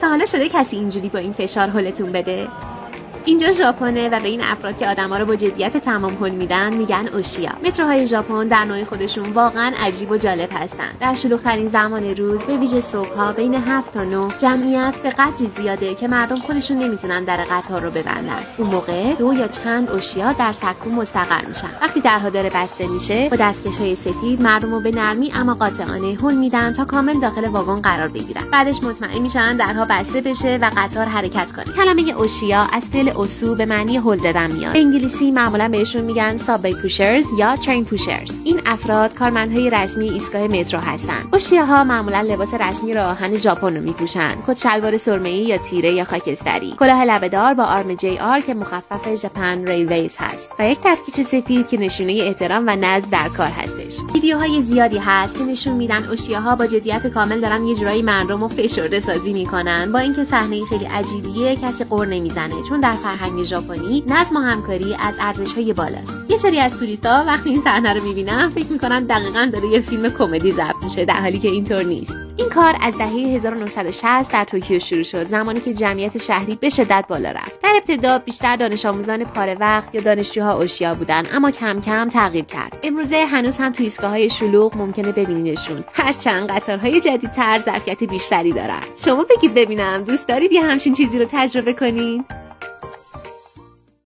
تا حالا شده کسی اینجوری با این فشار هلتون بده؟ اینجا ژاپنه و به این افراد که آدما رو با جدیت تمام هل میدن میگن اوشیا. متروهای ژاپن در نوع خودشون واقعا عجیب و جالب هستن. در شلوغ‌ترین زمان روز به ویژه صبح‌ها بین 7 تا 9 جمعیت به قدری زیاده که مردم خودشون نمیتونن در قطار رو ببندن. اون موقع 2 یا چند اوشیا در سکو مستقر میشن. وقتی درها داره بسته میشه با دستکش‌های سفید مردم رو به نرمی اما قاطعانه هل میدن تا کامل داخل واگن قرار بگیرن. بعدش مطمئن میشن درها بسته بشه و قطار حرکت کنه. کلمه اوشیا از فعل اوسو به معنی هل دادن میاد. به انگلیسی معمولا بهشون میگن سابوی پوشرز یا ترین پوشرز. این افراد کارمندهای رسمی ایستگاه مترو هستن. اوشیاها معمولا لباس رسمی راه آهن ژاپن رو میپوشن. کت شلوار سرمه‌ای یا تیره یا خاکستری. کلاه لبه‌دار با آرم جی آر که مخفف ژاپن ریلویز هست. و یک دستکش سفید که نشونه احترام و نظم در کار هستش. ویدیوهای زیادی هست که نشون میدن اوشیاها با جدیت کامل دارن یه جورایی مردم رو فشرده سازی میکنن. با اینکه صحنه خیلی عجیبیه، کسی قر نمیزنه چون در فرهنگ ژاپنی نظم و همکاری از ارزش‌های بالاست. یه سری از توریست‌ها وقتی این صحنه رو می‌بینن فکر می‌کنن دقیقاً داره یه فیلم کمدی ضبط میشه، در حالی که اینطور نیست. این کار از دهه 1960 در توکیو شروع شد، زمانی که جمعیت شهری به شدت بالا رفت. در ابتدا بیشتر دانش آموزان پاره وقت یا دانشجوها اوشیا بودن، اما کم کم تغییر کرد. امروزه هنوز هم تو ایستگاه‌های شلوغ ممکنه ببینیدشون، هرچند قطارهای جدیدتر ظرفیت بیشتری دارن. شما بگید ببینم دوست دارید یه همچین چیزی رو تجربه کنید؟